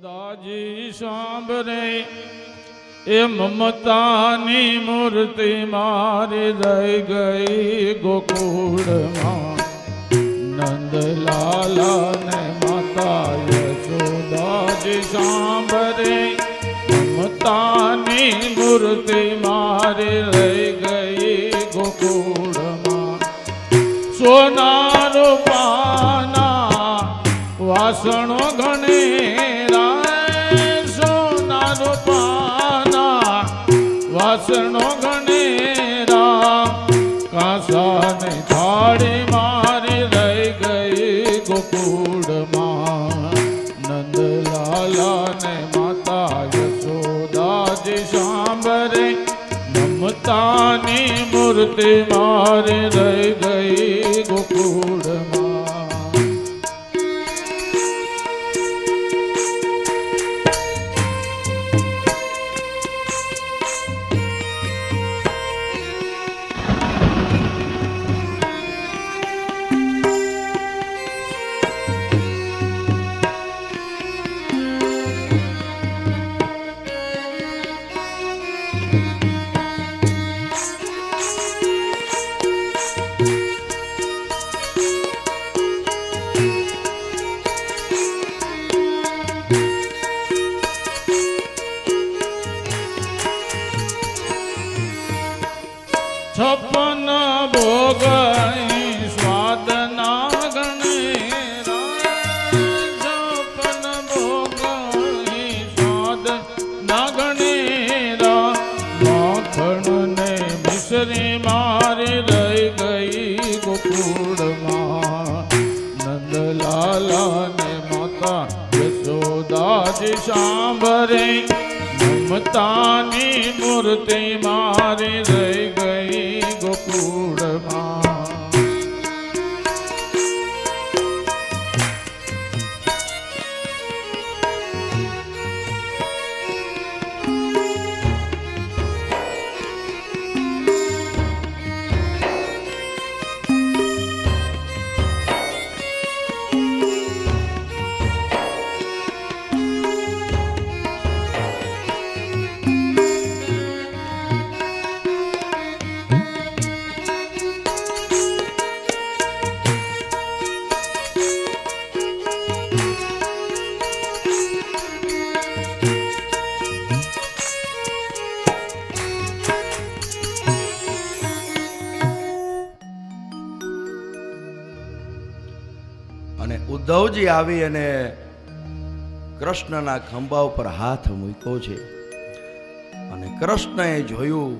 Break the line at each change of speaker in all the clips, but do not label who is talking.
દાજી સાંભરે એ મમતાની મૂર્તિ મારી રહી ગઈ ગોકુળમાં. નંદલાલા ને માતા યશોદાજી સાંભરે મમતાની મૂર્તિ મારી રહી ગઈ ગોકુળમાં. સોના રૂપાના વાસણો ઘણેરા, સોના રૂપાના વાસણો ઘણેરા, કાંસાની થાળી મારી રહી ગઈ ગોકુળમાં. નંદલાલા ને માતા યશોદાજી સાંભરે મમતાની મૂર્તિ મારી રહી ગઈ ગોકુળમાં. છપ્પન ભોગ સ્વાદ ના ગણેરા, છપ્પન ભોગ સ્વાદ ના ગણેરા, માખણ ને મિશ્રી મારી રહી ગઈ ગોકુળમાં. નંદલાલા ને માતા યશોદાજી સાંભરે મમતાની મૂર્તિ મારી રહી ગઈ ગોકુળમાં.
અને ઉદ્ધવજી આવી અને કૃષ્ણના ખંભા ઉપર હાથ મૂક્યો છે. અને કૃષ્ણએ જોયું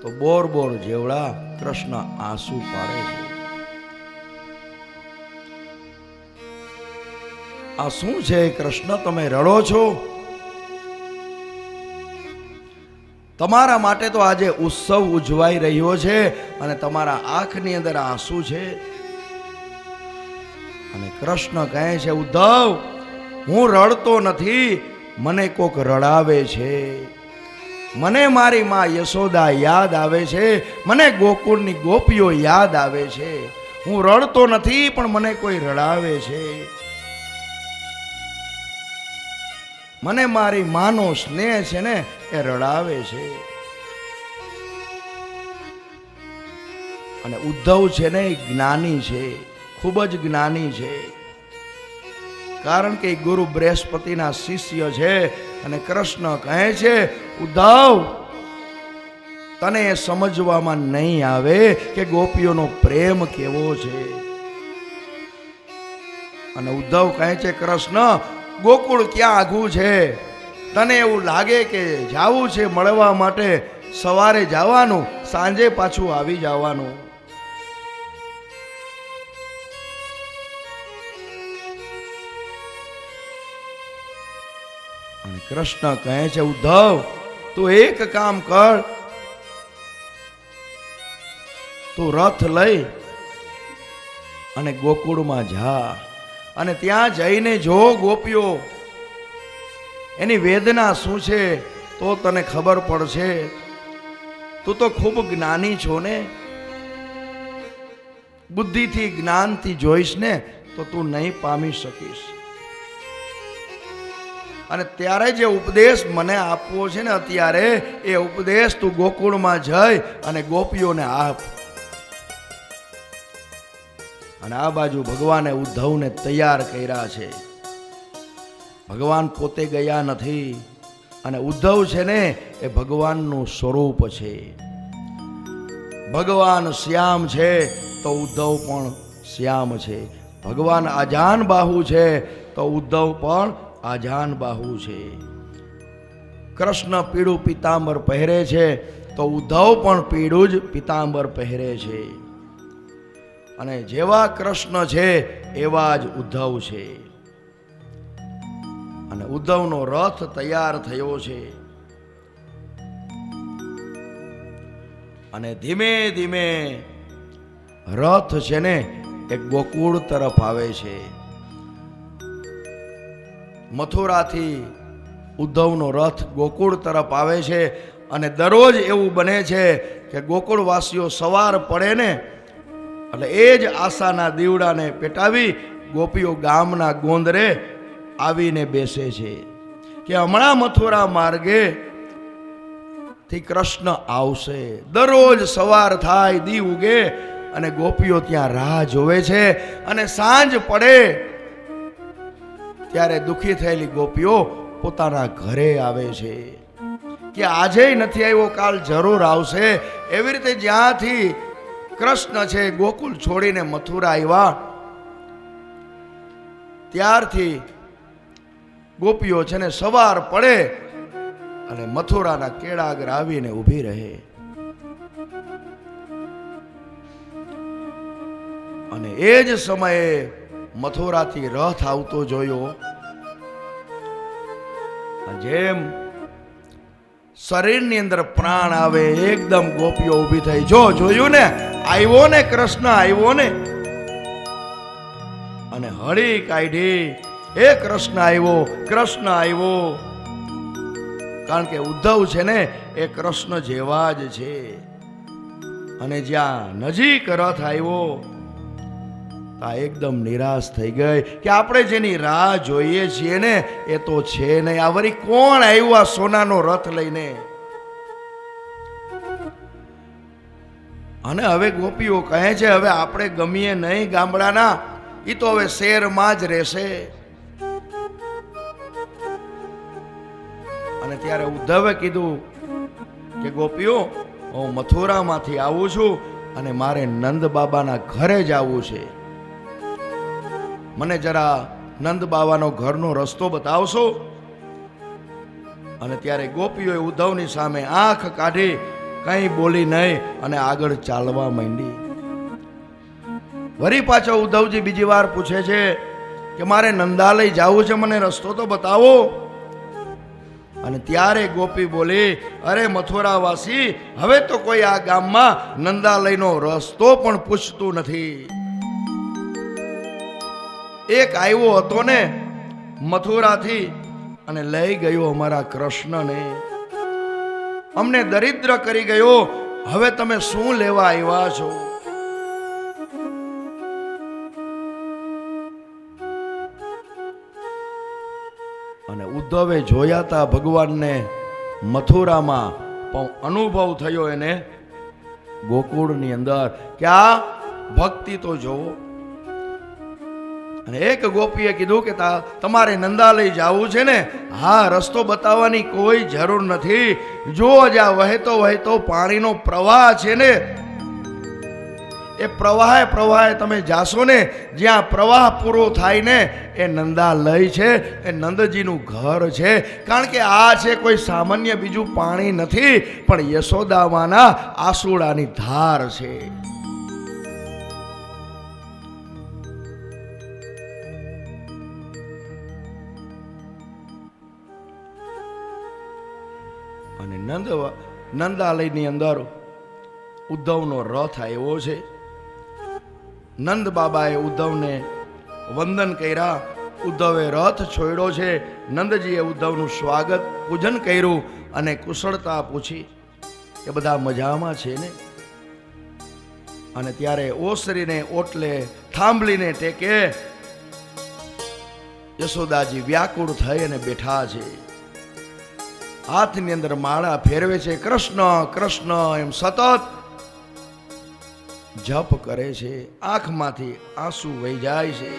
તો બોર બોર જેવડા કૃષ્ણ આંસુ પાડે છે. આ શું છે કૃષ્ણ, તમે રડો છો? તમારા માટે તો આજે ઉત્સવ ઉજવાઈ રહ્યો છે અને તમારા આંખની અંદર આંસુ છે. અને કૃષ્ણ કહે છે, ઉદ્ધવ, હું રડતો નથી, મને કોક રડાવે છે. મને મારી માં યશોદા યાદ આવે છે, મને ગોકુળની ગોપીઓ યાદ આવે છે. હું રડતો નથી પણ મને કોઈ રડાવે છે. મને મારી માનો સ્નેહ છે ને એ રડાવે છે. અને ઉદ્ધવ છે ને એ જ્ઞાની છે, ખૂબ જ જ્ઞાની છે. કારણ કે ગુરુ બૃહસ્પતિના શિષ્ય છે. અને કૃષ્ણ કહે છે, ઉદ્ધવ, તને એ સમજવામાં નહીં આવે કે ગોપીઓનો પ્રેમ કેવો છે. અને ઉદ્ધવ કહે છે, કૃષ્ણ, ગોકુળ ક્યાં આઘું છે? તને એવું લાગે કે જાવું છે મળવા માટે, સવારે જવાનું, સાંજે પાછું આવી જવાનું. અને કૃષ્ણ કહે છે, ઉદ્ધવ, તું એક કામ કર, તું રથ લઈ અને ગોકુળમાં જા અને ત્યાં જઈને જો ગોપીઓ એની વેદના શું છે તો તને ખબર પડશે. તું તો ખૂબ જ્ઞાની છો ને, બુદ્ધિથી જ્ઞાનથી જોઈશ ને તો તું નહીં પામી શકીશ. અને ત્યારે જે ઉપદેશ મને આપવો છે ને અત્યારે, એ ઉપદેશ તું ગોકુળમાં જઈ અને ગોપીઓને આપ. અને આ બાજુ ભગવાને ઉદ્ધવને તૈયાર કર્યા છે. ભગવાન પોતે ગયા નથી, અને ઉદ્ધવ છે ને એ ભગવાનનું સ્વરૂપ છે. ભગવાન શ્યામ છે તો ઉદ્ધવ પણ શ્યામ છે. ભગવાન આજાન બાહુ છે તો ઉદ્ધવ પણ આજાન બાહુ છે. કૃષ્ણ પીળું પીતાંબર પહેરે છે તો ઉદ્ધવ પણ પીળું જ પીતાંબર પહેરે છે. અને જેવા કૃષ્ણ છે એવા જ ઉદ્ધવ છે. અને ઉદ્ધવનો રથ તૈયાર થયો છે. અને ધીમે ધીમે રથ છે ને એ ગોકુળ તરફ આવે છે. મથુરાથી ઉદ્ધવનો રથ ગોકુળ તરફ આવે છે. અને દરરોજ એવું બને છે કે ગોકુળવાસીઓ સવાર પડે ને એટલે એ જ આશાના દીવડાને પેટાવી ગોપીઓ ગામના ગોંદરે આવીને બેસે છે કે હમણાં મથુરા માર્ગે થી કૃષ્ણ આવશે. દરરોજ સવાર થાય, દી ઉગે અને ગોપીઓ ત્યાં રાહ જોવે છે. અને સાંજ પડે ત્યારે દુખી થયેલી ગોપીઓ પોતાના ઘરે આવે છે કે આજે નથી આવ્યો, કાલ જરૂર આવશે. એવી રીતે જ્યાંથી કૃષ્ણ છે ગોકુળ છોડીને મથુરા આવ્યા ત્યારથી ગોપીઓ છે ને સવાર પડે અને મથુરાના કેળા આગળ આવીને ઊભી રહે. અને એ જ સમયે મથુરાથી રથ આવતો જોયો. જેમ શરીરની અંદર પ્રાણ આવે એકદમ ગોપીઓ ઊભી થઈ. જોયું ને, આવ્યો ને કૃષ્ણ, આવ્યો ને. અને હળી કાઢી, એ કૃષ્ણ આવ્યો, કૃષ્ણ આવ્યો. કારણ કે ઉદ્ધવ છે ને એ કૃષ્ણ જેવા જ છે. અને જ્યાં નજીક રથ આવ્યો આ એકદમ નિરાશ થઈ ગઈ કે આપણે જેની રાહ જોઈએ છીએ ને એ તો છે નહીં. આ વળી કોણ આવ્યું આ સોનાનો રથ લઈને? અને હવે ગોપીઓ કહે છે હવે આપણે ગમીએ નહીં ગામડાના, એ તો હવે શહેરમાં જ રહેશે. અને ત્યારે ઉદ્ધવે કીધું કે ગોપીઓ, હું મથુરામાંથી આવું છું અને મારે નંદ બાબાના ઘરે જ આવવું છે. મને જરા નંદ બાબાનો ઘરનો રસ્તો બતાવશો? અને ત્યારે ગોપીઓએ ઉદ્ધવની સામે આંખ કાઢી, કંઈ બોલી નહીં અને આગળ ચાલવા માંડી. વળી પાછો ઉદ્ધવજી બીજી વાર પૂછે છે કે મારે નંદાલય જવું છે, મને રસ્તો તો બતાવો. અને ત્યારે ગોપી બોલી, અરે મથુરાવાસી, હવે તો કોઈ આ ગામમાં નંદાલયનો રસ્તો પણ પૂછતું નથી. એક આવ્યો હતો ને મથુરાથી અને લઈ ગયો અમારા કૃષ્ણને, અમને દરિદ્ર કરી ગયો. હવે તમે શું લેવા આવ્યા છો? અને ઉદ્ધવે જોયા હતા ભગવાનને મથુરામાં, પણ અનુભવ થયો એને ગોકુળની અંદર કે આ ભક્તિ તો જોવો. અને એક ગોપીએ કીધું કે તમારે નંદાલય જવું છે ને? હા, રસ્તો બતાવવાની કોઈ જરૂર નથી. જો જ્યાં વહેતો વહેતો પાણીનો પ્રવાહ છે ને એ પ્રવાહે તમે જાશો ને, જ્યાં પ્રવાહ પૂરો થાય ને એ નંદાલય છે, એ નંદજીનું ઘર છે. કારણ કે આ છે કોઈ સામાન્ય બીજું પાણી નથી, પણ યશોદામાના આસુડાની ધાર છે. અને નંદાલયની અંદર ઉદ્ધવનો રથ આવ્યો છે. નંદ બાબાએ ઉદ્ધવને વંદન કર્યા. ઉદ્ધવે રથ છોડ્યો છે. નંદજીએ ઉદ્ધવનું સ્વાગત પૂજન કર્યું અને કુશળતા પૂછી કે બધા મજામાં છે ને? અને ત્યારે ઓસરીને ઓટલે થાંભલીને ટેકે યશોદાજી વ્યાકુળ થઈ અને બેઠા છે. હાથની અંદર માળા ફેરવે છે. કૃષ્ણ કૃષ્ણ એમ સતત જપ કરે છે. આંખમાંથી આંસુ વહી જાય છે.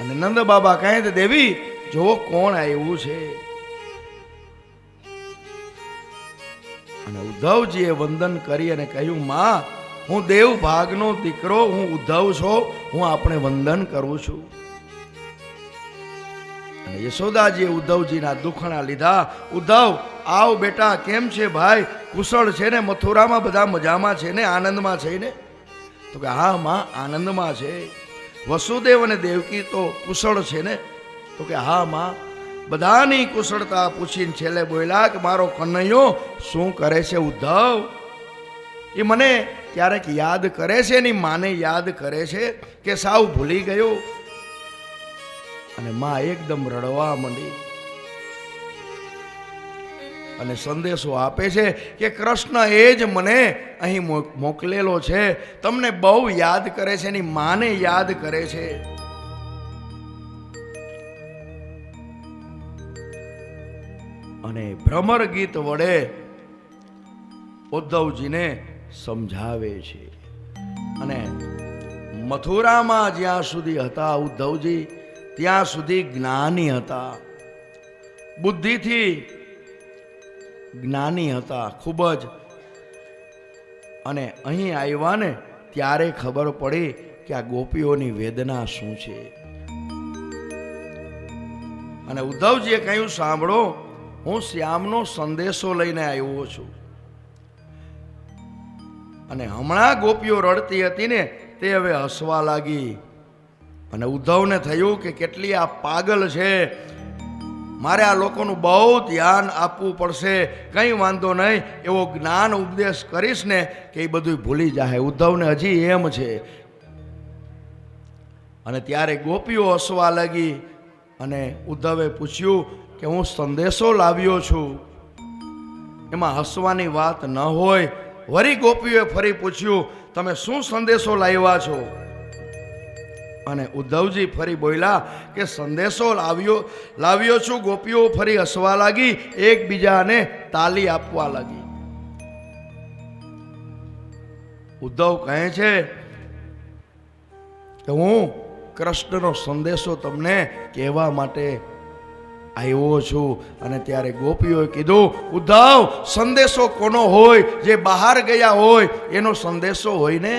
અને નંદ બાબા કહે છે, દેવી જો કોણ આવ્યું છે. અને ઉદ્ધવજીએ વંદન કરી અને કહ્યું, માં હું દેવ ભાગનો દીકરો, હું ઉદ્ધવ છું, હું આપણે વંદન કરું છું. અને યશોદાજીએ ઉદ્ધવજીના દુખણા લીધા. ઉદ્ધવ આવ બેટા, કેમ છે ભાઈ? કુશળ છે ને? મથુરામાં બધા મજામાં છે ને? આનંદમાં છે ને? તો કે હા માં, આનંદમાં છે. વસુદેવ અને દેવકી તો કુશળ છે ને? તો કે હા માં. બધાની કુશળતા પૂછીને છેલ્લે બોલ્યા કે મારો કનૈયો શું કરે છે ઉદ્ધવ? એ મને ક્યારેક યાદ કરે છે, એની માને યાદ કરે છે કે સાવ ભૂલી ગયો? અને માં એકદમ રડવા માંડી અને સંદેશો આપે છે કે કૃષ્ણ એ જ મને અહીં મોકલેલો છે, તમને બહુ યાદ કરે છે, એની માને યાદ કરે છે. અને ભ્રમર ગીત વડે ઉદ્ધવજીને સમજાવે છે. અને મથુરામાં જ્યાં સુધી હતા ઉદ્ધવજી, ત્યાં સુધી જ્ઞાની હતા, બુદ્ધિથી જ્ઞાની હતા ખૂબ જ. અને અહીં આવ્યા ને ત્યારે ખબર પડી કે આ ગોપીઓની વેદના શું છે. અને ઉદ્ધવજીએ કહ્યું, સાંભળો, હું શ્યામનો સંદેશો લઈને આવ્યો છું. અને હમણાં ગોપીઓ રડતી હતી ને તે હવે હસવા લાગી. અને ઉદ્ધવને થયું કે કેટલી આ પાગલ છે, મારે આ લોકોનું બહુ ધ્યાન આપવું પડશે. કંઈ વાંધો નહીં, એવો જ્ઞાન ઉપદેશ કરીશ ને કે એ બધું ભૂલી જાય. ઉદ્ધવને હજી એમ છે. અને ત્યારે ગોપીઓ હસવા લાગી. અને ઉદ્ધવે પૂછ્યું કે હું સંદેશો લાવ્યો છું. એમાં હસવાની વાત ન હોય. વળી ગોપીઓએ ફરી પૂછ્યું, તમે શું સંદેશો લાવ્યા છો? અને ઉદ્ધવજી ફરી બોલ્યા કે સંદેશો લાવ્યો છું. ગોપીઓ ફરી હસવા લાગી, એકબીજાને તાલી આપવા લાગી. ઉદ્ધવ કહે છે કે હું કૃષ્ણનો સંદેશો તમને કહેવા માટે આવ્યો છું. અને ત્યારે ગોપીઓએ કીધું, ઉદ્ધવ સંદેશો કોનો હોય? જે બહાર ગયા હોય એનો સંદેશો હોય ને.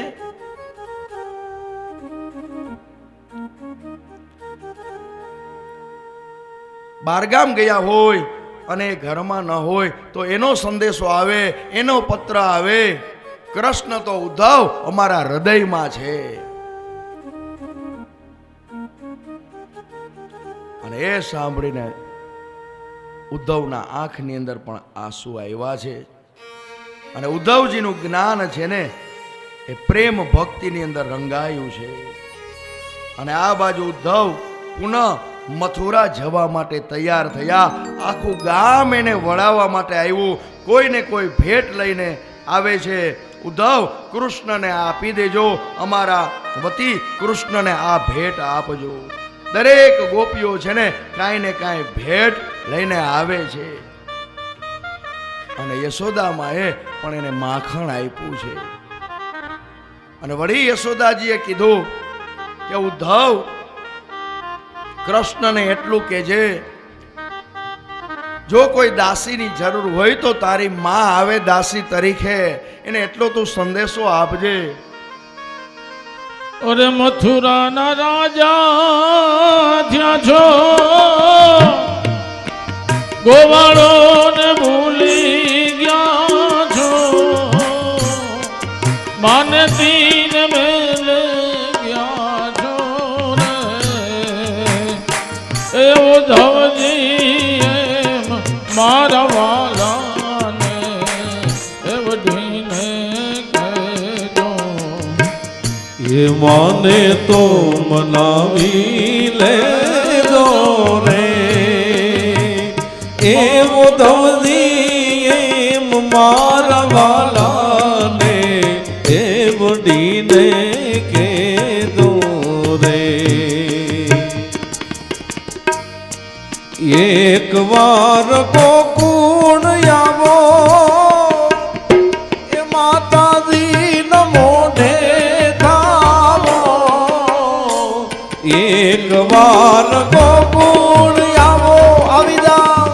બહારગામ ગયા હોય અને ઘરમાં ન હોય તો એનો સંદેશો આવે, એનો પત્ર આવે. કૃષ્ણ તો ઉદ્ધવ અમારા હૃદયમાં છે. અને એ સાંભળીને ઉદ્ધવના આંખની અંદર પણ આંસુ આવ્યા છે. અને ઉદ્ધવજીનું જ્ઞાન છે ને એ પ્રેમ ભક્તિની અંદર રંગાયું છે. અને આ બાજુ ઉદ્ધવ પુનઃ મથુરા જવા માટે તૈયાર થયા. આખું ગામ એને વળાવવા માટે આવ્યું. કોઈને કોઈ ભેટ લઈને આવે છે. ઉદ્ધવ કૃષ્ણને આપી દેજો, અમારા વતી કૃષ્ણને આ ભેટ આપજો. દરેક ગોપીઓ છે ને કાંઈ ને કાંઈ ભેટ લઈને આવે છે. અને યશોદામાએ પણ એને માખણ આપ્યું છે. અને વળી યશોદાજીએ કીધું કે ઉદ્ધવ કૃષ્ણને એટલું કહેજે, જો કોઈ દાસીની જરૂર હોય તો તારી માં આવે દાસી તરીકે, એને એટલો તું સંદેશો આપજે.
અરે મથુરાના રાજા ત્યાં છો, ગોવાળો ને ભૂલી ગયા છો, માને તીન મેલે ગયા છો રે. એ ઉદ્ધવજી એમ મારા વાલાને એ વઢીને કહેજો,
એ માને તો મનાવી લેજો રે. એ ઉદ્ધવજી એમ મારા વાલાને એ વઢીને કહેજો રે. એક વાર ગોકુળ આવો એ માતાજી મોઢે થાવો એક વાર ગોકુળ આવો આવી જાઓ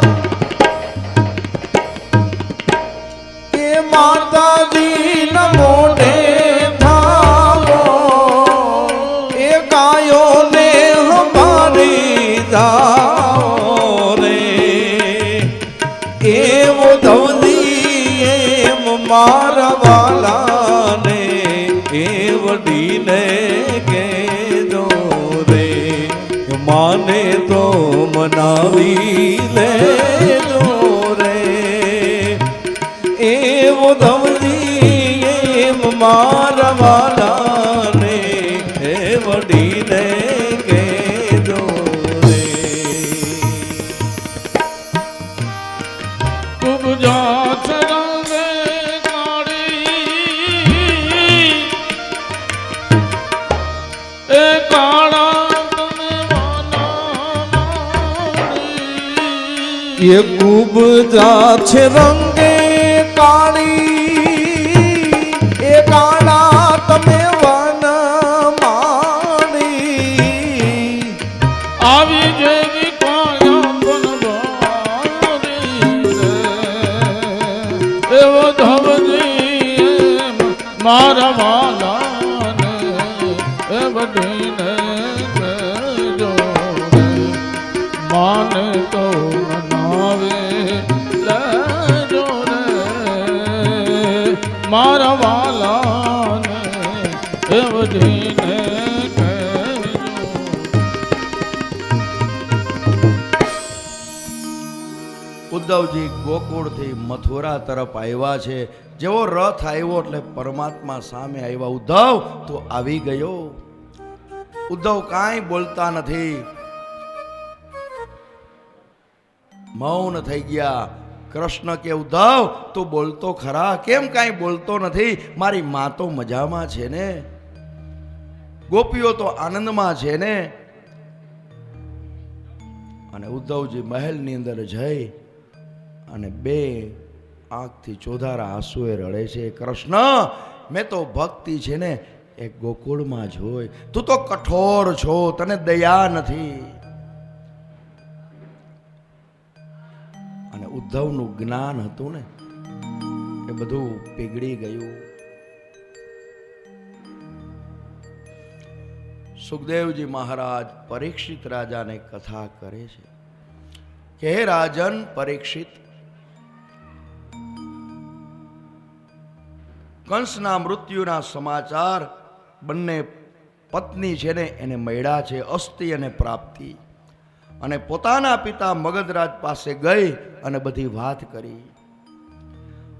એ માતાજી મોઢે થાવો એ ગાયો ને હમારી જાઓ રે એવો ધવલી એમ મારા વાલાને એ વડીને કેજો રે માને તો મનાવી લેજો રે એવો ધવલી એમ મારા વાલાને એ વડીને કેજો રે
ઉપજા ચરંગે કાળી એ કાળા તને વાના માડી
એ ખૂબ જા છે રંગે કાળી એ કાળા તમે વન માણી
આવી જેવી કાયા બનવારી રે એવો ધવજી એમ મારા વાલાને એ બધીને કહેજો રે માને તો મનાવે લેજો રે મારા વાલાને એ બધીને કહેજો.
ઉદ્ધવજી ગોકુળથી મથુરા તરફ આવ્યા છે. જેવો રથ આવ્યો એટલે પરમાત્મા સામે આવ્યા. ઉદ્ધવ તો આવી ગયો. ઉદ્ધવ કાંઈ બોલતા નથી, મૌન થઈ ગયા. કૃષ્ણ કે ઉદ્ધવ તું બોલતો ખરા, કેમ કાંઈ બોલતો નથી? મારી માં તો મજામાં છે ને, ગોપીઓ તો આનંદમાં છે ને. અને ઉદ્ધવજી મહેલની અંદર જઈ અને બે આંખથી ચોધારા આંસુએ રડે છે. કૃષ્ણ મેં તો ભક્તિ છે ને એ ગોકુળમાં જોઈ, તું તો કઠોર છો, તને દયા નથી. અને ઉદ્ધવનું જ્ઞાન હતું ને એ બધું પીગળી ગયું. સુખદેવજી મહારાજ પરીક્ષિત રાજાને કથા કરે છે કે હે રાજન પરીક્ષિત, કંસના મૃત્યુના સમાચાર બંને પત્ની છે ને એને મળ્યા છે, અસ્તિ અને પ્રાપ્તિ. અને પોતાના પિતા મગધરાજ પાસે ગઈ અને બધી વાત કરી.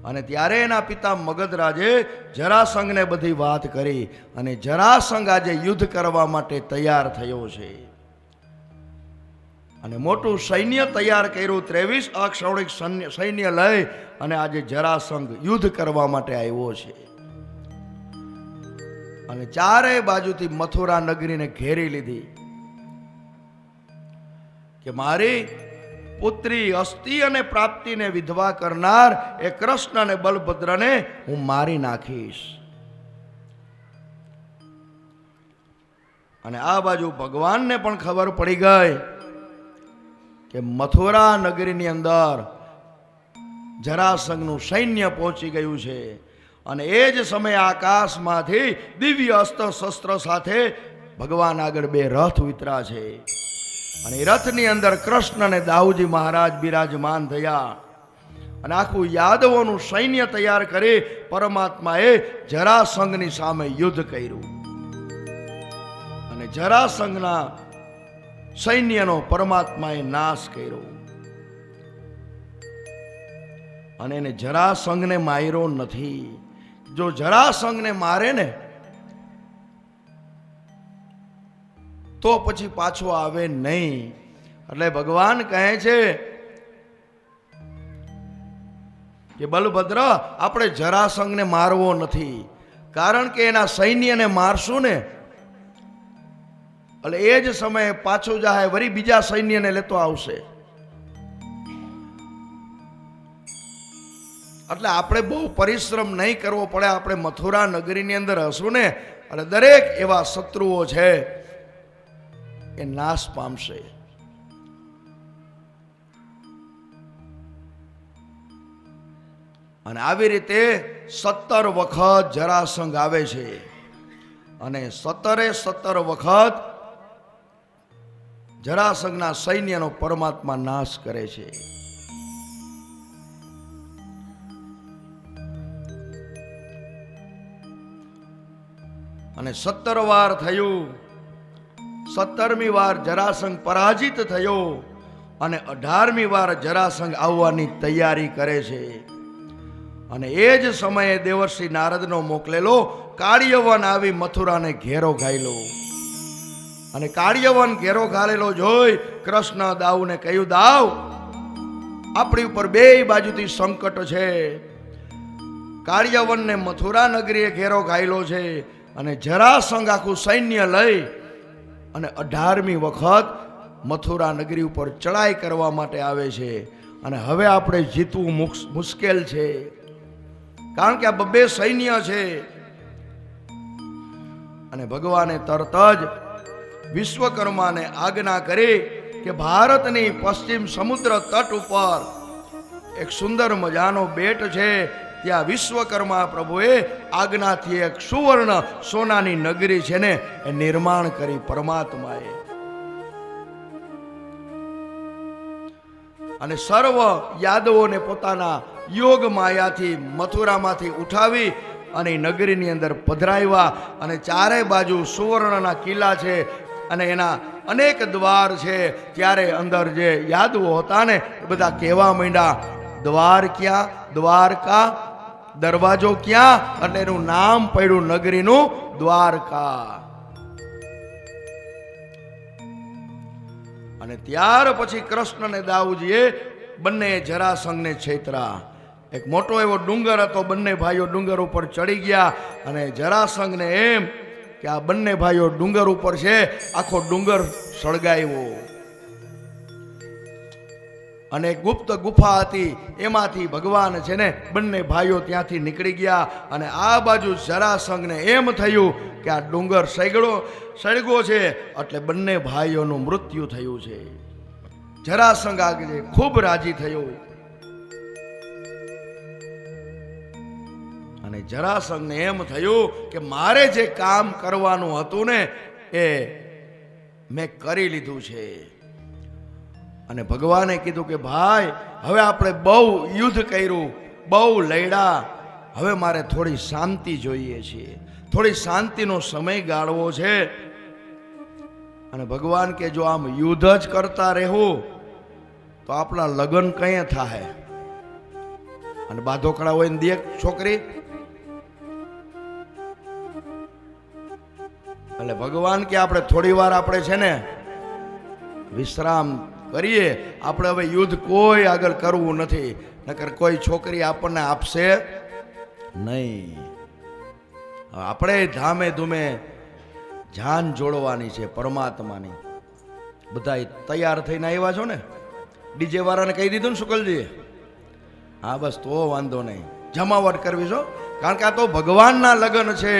અને ત્યારે એના પિતા મગધરાજે જરાસંઘને બધી વાત કરી. અને જરાસંઘ આજે યુદ્ધ કરવા માટે તૈયાર થયો છે અને મોટું સૈન્ય તૈયાર કર્યું. 23 અક્ષૌણિક સૈન્ય લઈ અને આજે જરાસંઘ યુદ્ધ કરવા માટે આવ્યો છે. અને ચારેય બાજુથી મથુરા નગરીને ઘેરી લીધી કે મારી પુત્રી અસ્તિ અને પ્રાપ્તિને વિધવા કરનાર એ કૃષ્ણ અને બલભદ્રને હું મારી નાખીશ. અને આ બાજુ ભગવાનને પણ ખબર પડી ગઈ કે મથુરા નગરીની અંદર જરાસંઘનું સૈન્ય પહોંચી ગયું છે. અને એ જ સમયે આકાશમાંથી દિવ્ય અસ્ત્ર શસ્ત્ર સાથે ભગવાન આગળ બે રથ ઉતર્યા છે. અને એ રથની અંદર કૃષ્ણ અને દાઉજી મહારાજ બિરાજમાન થયા. અને આખું યાદવોનું સૈન્ય તૈયાર કરી પરમાત્માએ જરાસંઘની સામે યુદ્ધ કર્યું. અને જરાસંઘના સૈન્યનો પરમાત્માએ નાશ કર્યો. અને એને જરાસંઘને માર્યો નથી. જો જરાસંઘને મારે ને તો પછી પાછો આવે નહીં. એટલે ભગવાન કહે છે કે બલભદ્ર આપણે જરાસંઘને મારવો નથી, કારણ કે એના સૈન્યને મારશું ને એટલે એ જ સમયે પાછો જાય, વળી બીજા સૈન્યને લેતો આવશે. એટલે આપણે બહુ પરિશ્રમ નહીં કરવો પડે. આપણે મથુરા નગરીની અંદર હશું ને અને દરેક એવા શત્રુઓ છે એ નાશ પામશે. અને આવી રીતે 17 વખત જરાસંઘ આવે છે અને 17 વખત જરાસંઘના સૈન્યનો પરમાત્મા નાશ કરે છે. અને 17 વાર થયું. 17મી વાર જરાસંઘ પરાજિત થયો અને 18મી વાર જરાસંઘ આવવાની તૈયારી કરે છે. અને એ જ સમયે દેવર્ષિ નારદનો મોકલેલો કાળિયવન આવી મથુરાને ઘેરો ઘાયલો. અને કાળિયવન ઘેરો ઘાલેલો જોઈ કૃષ્ણ દાઉને કહ્યું, દાઉ આપણી ઉપર બે બાજુથી સંકટ છે. કાળિયવનને મથુરા નગરીએ ઘેરો ઘાયલો છે અને જરાસંઘ આખું સૈન્ય લઈ અને 18મી વખત મથુરા નગરી ઉપર ચડાઈ કરવા માટે આવે છે. અને હવે આપણે જીતવું મુશ્કેલ છે, કારણ કે આ બબ્બે સૈન્ય છે. અને ભગવાને તરત જ વિશ્વકર્માને આજ્ઞા કરી કે ભારતની પશ્ચિમ સમુદ્ર તટ ઉપર એક સુંદર મજાનો બેટ છે, ત્યાં વિશ્વકર્મા પ્રભુએ આજ્ઞાથી એક સુવર્ણ સોનાની નગરી છે ને એ નિર્માણ કરી પરમાત્માએ. અને સર્વ યાદવોને પોતાના યોગ માયાથી મથુરામાંથી ઉઠાવી અને નગરીની અંદર પધરાવ્યા. અને ચારે બાજુ સુવર્ણના કિલ્લા છે અને એના અનેક દ્વાર છે. ત્યારે અંદર જે યાદવો હતા ને એ બધા કહેવા માંડ્યા, દ્વાર ક્યાં, દ્વારકા, દરવાજો ક્યાં? એટલે એનું નામ પડ્યું નગરીનું દ્વારકા. અને ત્યાર પછી કૃષ્ણ ને દાઉજીએ બંને જરાસંઘને છેતરા. એક મોટો એવો ડુંગર હતો, બંને ભાઈઓ ડુંગર ઉપર ચડી ગયા અને જરાસંઘને એમ કે આ બંને ભાઈઓ ડુંગર ઉપર છે, આખો ડુંગર સળગાવ્યો. અને ગુપ્ત ગુફા હતી, એમાંથી ભગવાન છે ને બંને ભાઈઓ ત્યાંથી નીકળી ગયા. અને આ બાજુ જરાસંઘને એમ થયું કે આ ડુંગર સળગો છે એટલે બંને ભાઈઓનું મૃત્યુ થયું છે. જરાસંઘ આગળ ખૂબ રાજી થયો. અને જરાસંઘને એમ થયું કે મારે જે કામ કરવાનું હતું ને એ મેં કરી લીધું છે. અને ભગવાને કીધું કે ભાઈ હવે આપણે બહુ યુદ્ધ કર્યું, બહુ લડ્યા, હવે મારે થોડી શાંતિ જોઈએ છે, થોડી શાંતિનો સમય ગાળવો છે. અને ભગવાન કે જો આમ યુદ્ધ જ કરતા રહેવું તો આપણા લગ્ન કઈ થાય? અને બાધોકડા હોય ને દે છોકરી. એટલે ભગવાન કે આપણે થોડી વાર આપણે છે ને વિશ્રામ કરીએ. આપણે હવે યુદ્ધ કોઈ આગળ કરવું નથી, નકર કોઈ છોકરી આપણને આપશે નહીં. આપણે ધામે ધૂમે જાન જોડવાની છે પરમાત્માની. બધા તૈયાર થઈને આવ્યા છો ને? ડીજે વાળાને કહી દીધું ને શુકલજી? હા બસ, તો વાંધો નહીં, જમાવટ કરવી છો, કારણ કે આ તો ભગવાનના લગ્ન છે.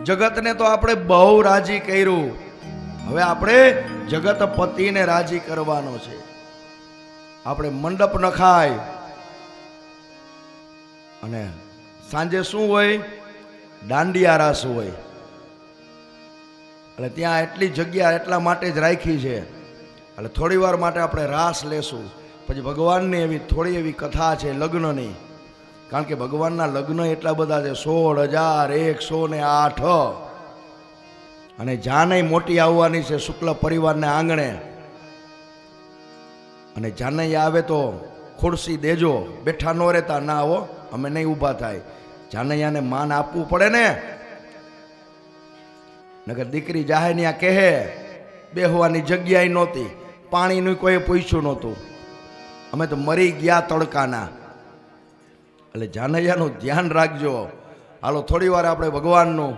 જગતને તો આપણે બહુ રાજી કર્યું, હવે આપણે જગતપતિને રાજી કરવાનો છે. આપણે મંડપ નખાય અને સાંજે શું હોય? દાંડિયા રાસ હોય. એટલે ત્યાં એટલી જગ્યા એટલા માટે જ રાખી છે. એટલે થોડી વાર માટે આપણે રાસ લેશું. પછી ભગવાનની એવી થોડી એવી કથા છે લગ્નની, કારણ કે ભગવાનના લગ્ન એટલા બધા છે, 16,108. અને જાનઈ મોટી આવવાની છે શુક્લ પરિવારને આંગણે. અને જાનઈ આવે તો ખુરશી દેજો, બેઠા ન રહેતા. ના હો, અમે નહીં ઊભા થાય. જાનૈયાને માન આપવું પડે ને, નકર દીકરી જાહે ત્યાં કહે બેહવાની જગ્યાએ નહોતી, પાણીનું કોઈ પૂછ્યું નહોતું, અમે તો મરી ગયા તડકાના. એટલે જાનૈયાનું ધ્યાન રાખજો. હાલો થોડી વાર આપણે ભગવાનનું.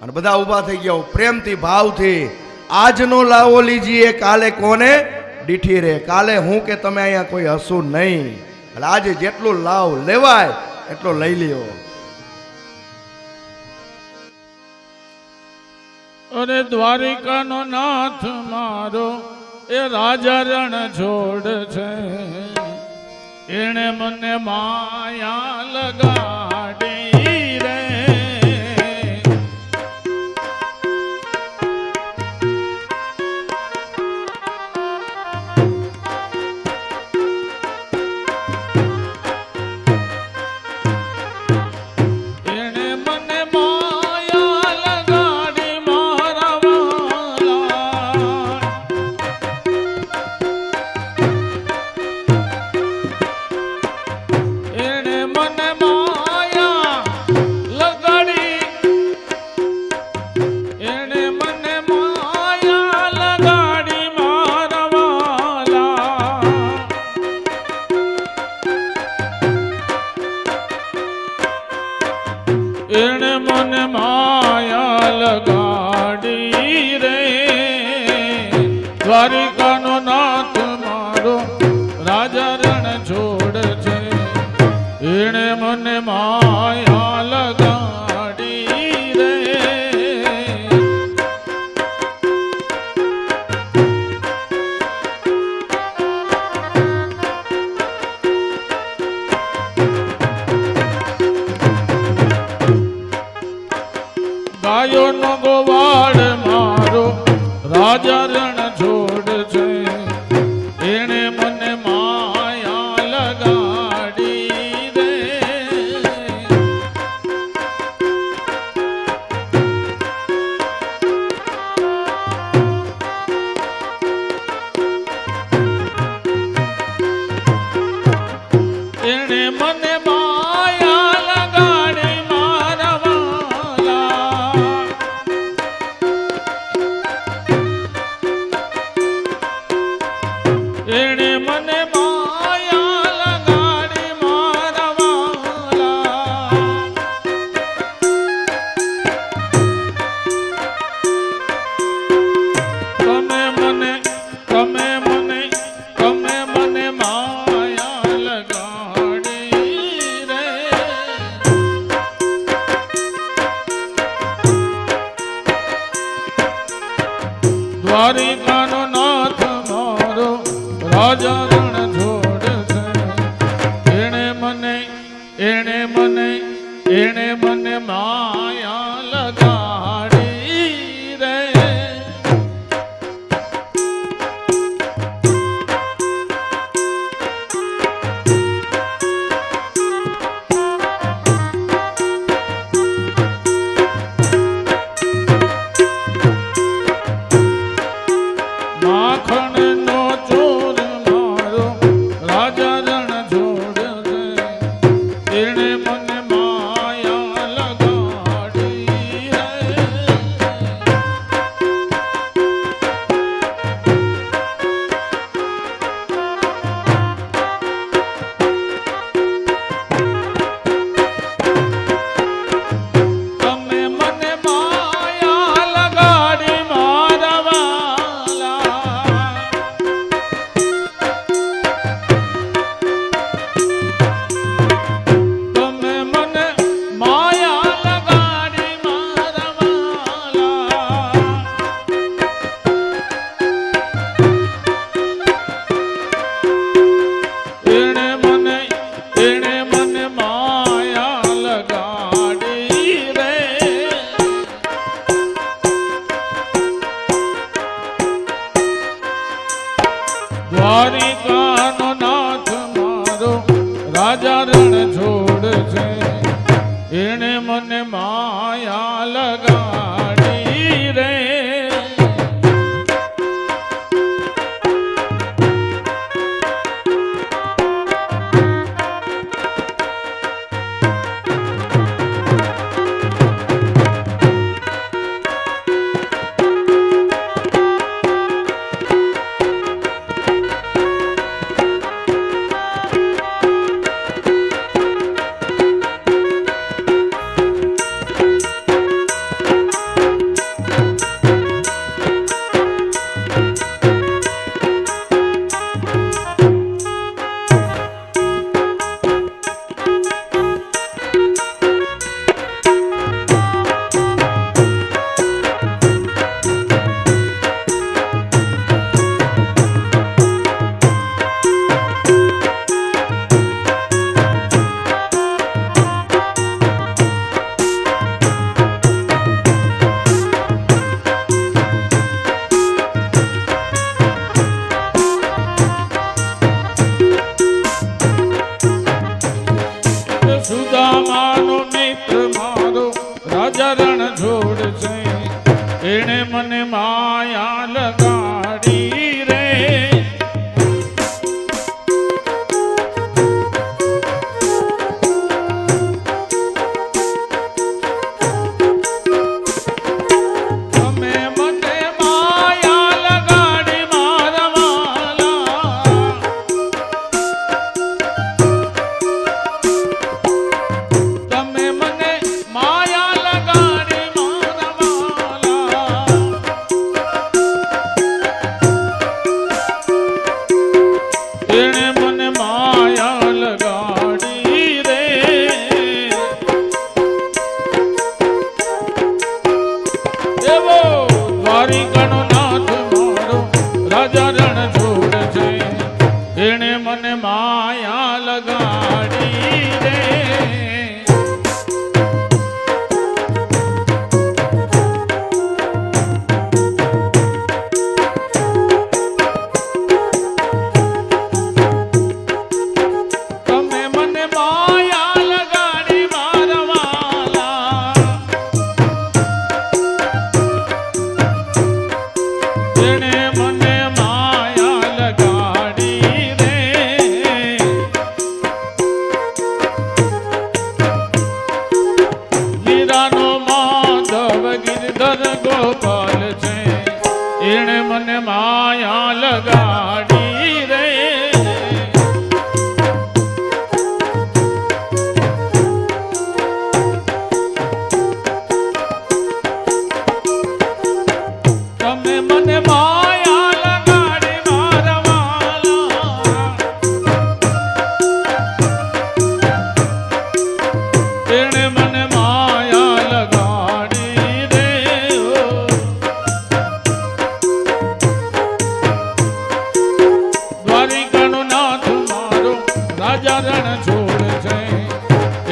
અને બધા ઊભા થઈ ગયા પ્રેમથી ભાવથી. આજનો લાવો લીજીએ, કાલે કોને દીઠી રે. કાલે હું કે તમે અહીંયા કોઈ હસું નહીં, એટલે આજે જેટલું લાવ લેવાય એટલો લઈ લ્યો.
અરે દ્વારિકાનો નાથ મારો એ રાજા રણ છોડ છે, એને મને માયા લગાડી રે. એને મને માયા લગાડી મારા વાલા. એને મને માયા લગાડી, એને મને માયા લગાડી મારા વાલા. એને મને માયા લગાડી રે. દ્વારિકાનો નાથ મારો રાજા રણ છોડ છે, એને મને માયા લગાડી રે. ગાયોનો ગોવાળ મારો રાજા રણ છોડ છે, એને મને માયા લગાડી રે. એને મને માયા લગાડી મારા વાલા. એને મને માયા લગાડી મારા વાલા. તમે મને તમે મને તમે મને માયા લગાડી રે. દ્વારિકાનો નાથ મારો રાજા રણ છોડ છે, એને મને એને મને એને મને માયા લગાડી રે. માખણનો ચોર મારો રાજા રણ છોડ છે, એને મને માયા લગાડી રે. તમે મને માયા લગાડી મારા વાલા. તમે મને માયા લગાડી મારા વાલા. એને મને માયા લગાડી રે. દ્વારિકાનો નાથ મારો રાજા રણ છોડ છે, એને મને માયા લગાડી રે. રાજા રણ છોડશે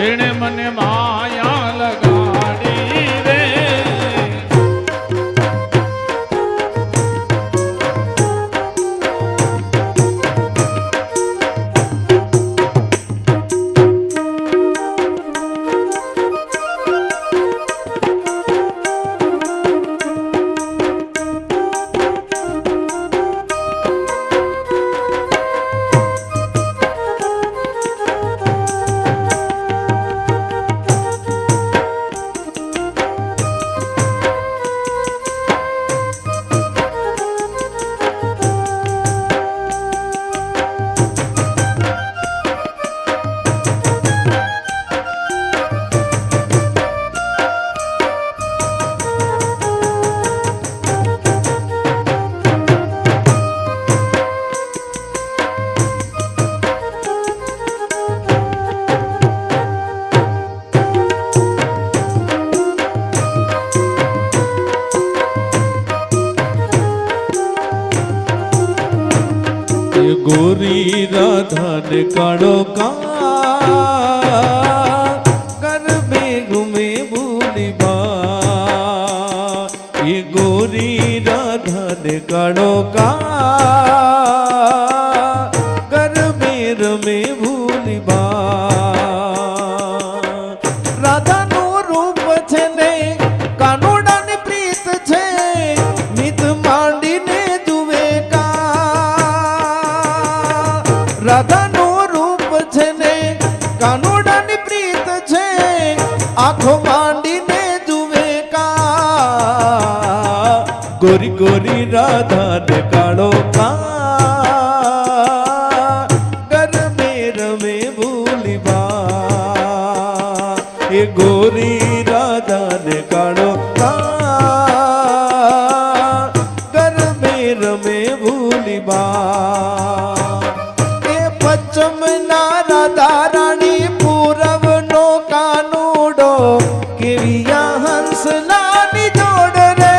એણે મને માયા લગાડી રે.
गोरी राधा ने काड़ो का कर में घूमे भूली बा. ये गोरी राधा ने काड़ो का कर में रमे भूली बा. राधा નું રૂપ છે ને કાનોડાની પ્રીત છે મિત માંડીને જુએ રાધાનું રૂપ છે ને કાનોડાની પ્રીત છે આંખો માંડીને જુએ કા. ગોરી ગોરી રાધા ને કાળો કા ગરમે રમે ભૂલી બા. એ ગોરી રાધા ને કાળો કા ગરમે રમે ભૂલી બા. પશ્ચિમના રાધા રાણી પૂરવનો કાનુડો કેવિયા હંસલાની જોડ રે.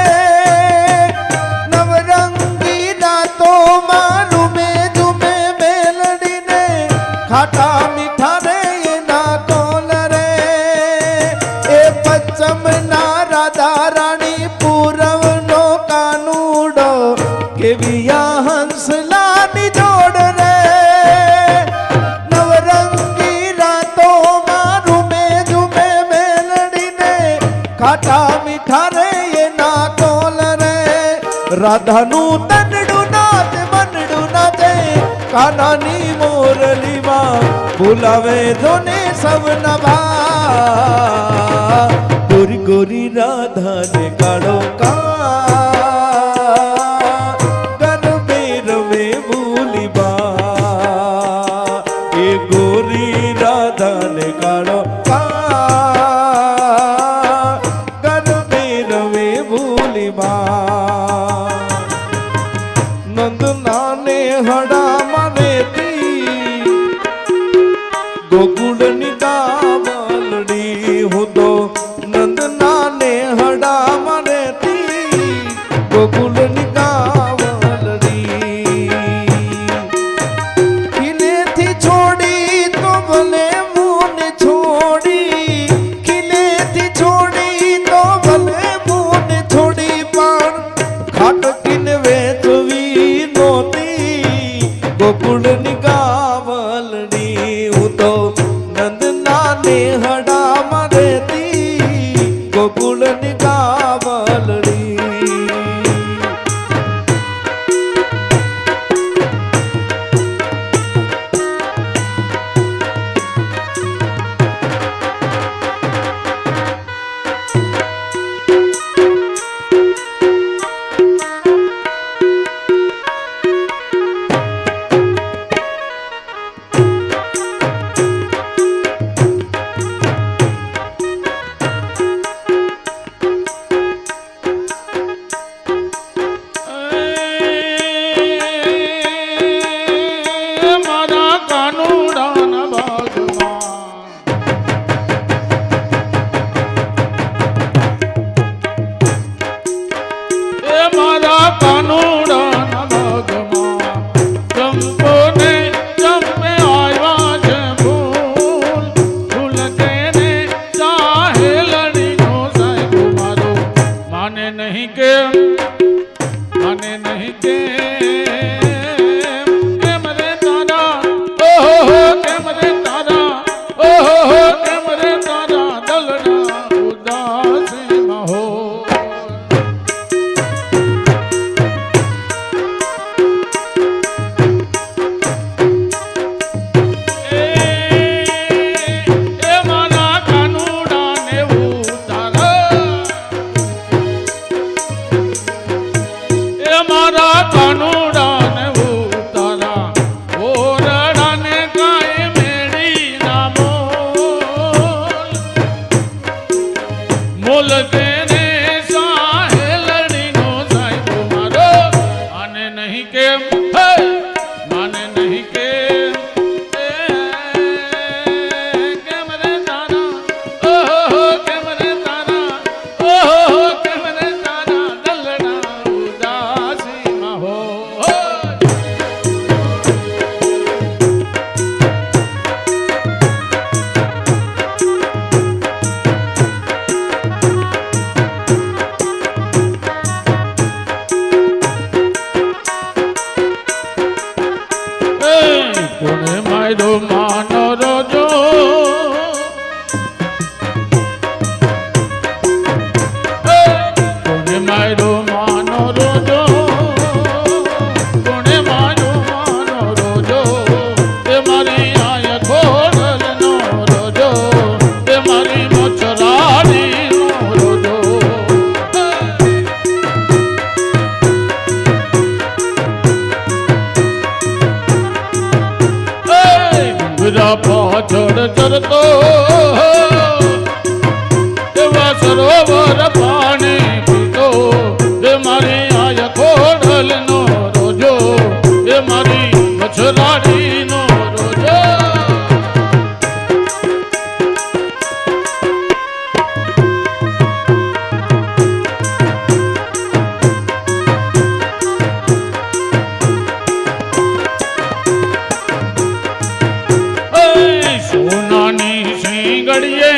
નવરંગી રાતો મારું મેં જુમે મેલડીને ખાટા મીઠા રે એના કોલ રે. એ પશ્ચિમના રાધા રાણી પૂરવનો કાનુડો કેવિયા હંસલાની જોડ રે. ખાટા મીઠા રે એના કોલ રે. રાધાનું તનડું નાચ મનડું નાચે કાનાની મોરલીમાં બોલાવે જોને સૌ નભા. ગોરી ગોરી રાધા ને કાળો કા ગરબે રમે ભૂલી બા. એ ગોરી રાધા ને કાળો કા નંદ નાને હડા માનેતી ગોકુળની ગામલડી હું તો નંદ નાને હડા માનેતી ગોકુળની ગામલડી. ખીલેથી છોડી તો ભલે મુને છોડી ખીલેથી છોડી તો ભલે મુને છોડી પણ ખાટકીને વેચવી ગોકુળની ગાવલડી હું તો નંદ નાને હડામાં રહેતી ગોકુળની ગાવલડી.
કોને માર્યો માનો રોજો કોને માર્યો માનો રોજો કોને માર્યો માનો રોજો એ મારી આય ખોડલનો રોજો એ મારી મચરાડીનો રોજો ડુંગરા પાછળ ચરતો એવા સરોવર પાણી પીતો એ મારી આય ખોડલનો રોજો એ મારી મછરાડીનો રોજો સોનાની સિંગડીએ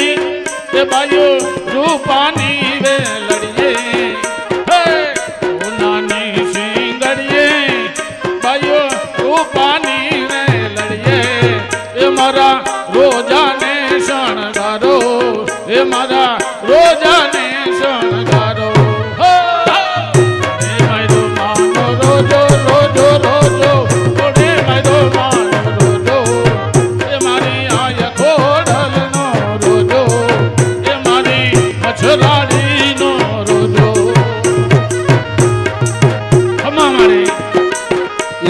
એ બાયો રૂપાની વેલડીએ સોનાની સિંગડીએ બાયો રૂપાની વેલડીએ એ મારા રોજાને શણગારો એ મારા રોજાને શણગારો રોજો રોજો રોજો ઓડે મારો માનો રોજો એ મારી આય ખોડલનો રોજો એ મારી મછરાડીનો રોજો ખમા મારી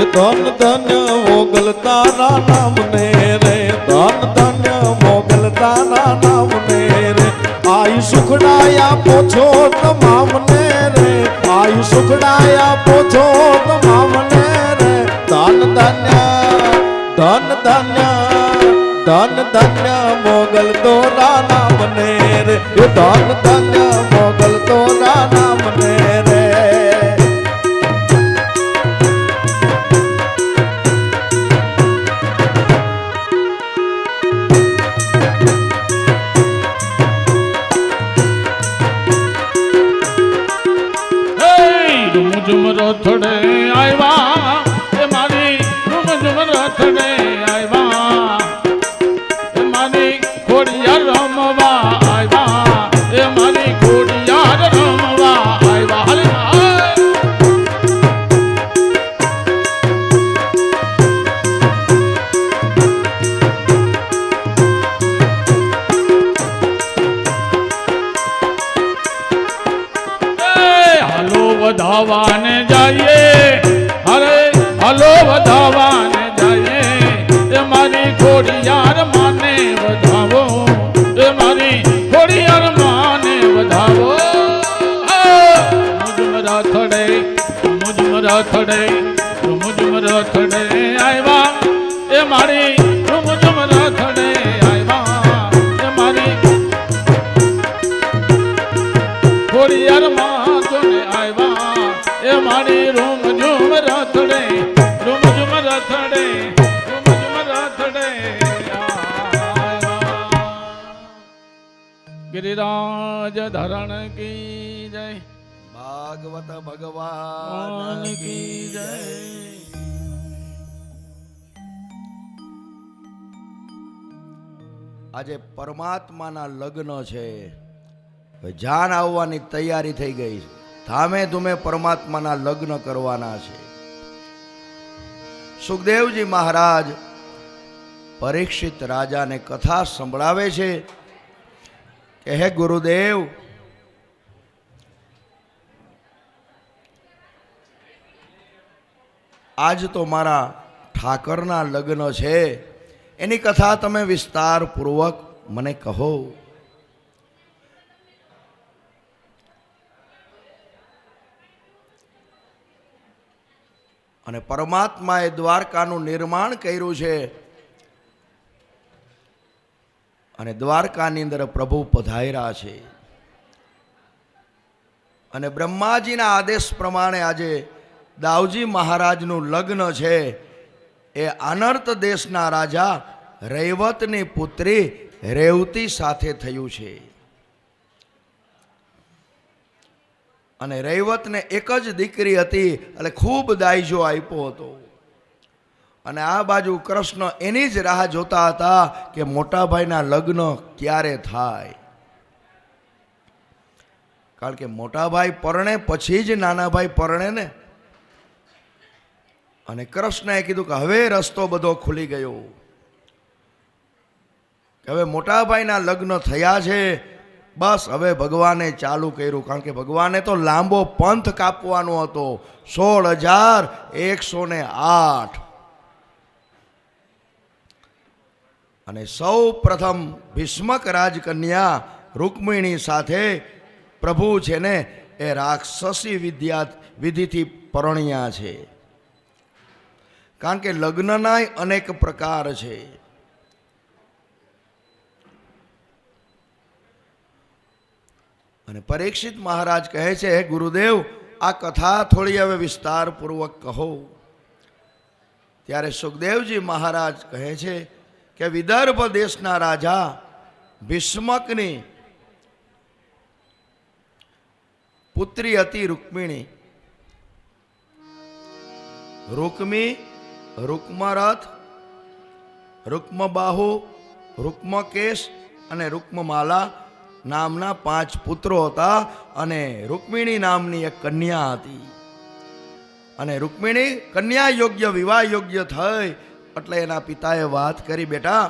એ ધન ધન્ય મોગલ તારા નામને રે ધન ધન્ય મોગલ તારા નામને રે આયુ સુખડાયા પોછો તમામને રે આયુ સુખડાયા પોછો તમામને રે ધન ધન્ય ધન ધન્ય ધન ધન્ય મોગલ તોરા નામને રે એ ધન ધન્ય મોગલ તોરા નામને રે
રૂમઝુમ રથડે આવ્યા એ મારી રૂમઝુમ રથડે આવ્યા એ મારી ખોડિયાર રમવા આવ્યા એ મારી ખોડિયાર રમવા આવ્યા હાલે હાલો વધાવાને જઈએ અરે હાલો વધાવાને જઈએ એ મારી ખોડિયાર માને વધાવો એ મારી ખોડિયાર માને વધાવો મુજમ રથડે આવ્યા એ મારી મુજમ રથડે આવ્યા એ મારી ખોડિયાર માં જોને આવ્યા એ મારી રૂમઝુમ રથડે गिरिराज धरण की जय
ભાગવત ભગવાન કી જય. આજે પરમાત્માના લગ્ન છે. જાન આવવાની તૈયારી થઈ ગઈ છે. ધામે ધૂમે પરમાત્માના લગ્ન કરવાના છે. સુખદેવજી મહારાજ પરીક્ષિત રાજાને કથા સંભળાવે છે કે હે ગુરુદેવ, આજ તો મારા ઠાકરના લગ્ન છે, એની કથા તમે વિસ્તારપૂર્વક મને કહો. અને પરમાત્માએ દ્વારકાનું નિર્માણ કર્યું છે અને દ્વારકાની અંદર પ્રભુ પધાર્યા છે. અને બ્રહ્માજીના આદેશ પ્રમાણે આજે દાઉજી મહારાજનું લગ્ન છે એ અનર્ત દેશના રાજા રૈવતની પુત્રી રેવતી સાથે થયું છે. અને રૈવતને એક જ દીકરી હતી એટલે ખૂબ દાયજો આપ્યો હતો. અને આ બાજુ કૃષ્ણ એની જ રાહ જોતા હતા કે મોટા ભાઈના લગ્ન ક્યારે થાય. કારણ કે મોટા ભાઈ પરણે પછી જ નાના ભાઈ પરણે ને. અને કૃષ્ણએ કીધું કે હવે રસ્તો બધો ખુલી ગયો, હવે મોટા ભાઈના લગ્ન થયા છે, બસ હવે ભગવાને ચાલુ કર્યું. કારણ કે ભગવાને તો લાંબો પંથ કાપવાનો હતો, 16,108. અને સૌ પ્રથમ ભીષ્મક રાજકન્યા રૂકમિણી સાથે પ્રભુ છે ને એ રાક્ષસી વિધિથી પરણ્યા છે. કારણ કે લગ્નના અનેક પ્રકાર છે. અને પરીક્ષિત મહારાજ કહે છે, હે ગુરુદેવ, આ કથા થોડી હવે વિસ્તારપૂર્વક કહો. ત્યારે સુખદેવજી મહારાજ કહે છે કે વિદર્ભ દેશના રાજા ભીષ્મકની પુત્રી હતી રૂકમિણી. રૂકમી, રૂક્મરથ, રૂક્મબાહુ, રૂક્મકેશ અને રૂક્મમાલા નામના 5 પુત્રો હતા. અને રૂકમિણી નામની એક કન્યા હતી. અને રૂકમિણી કન્યા યોગ્ય, વિવાહ યોગ્ય થઈ એટલે એના પિતાએ વાત કરી, બેટા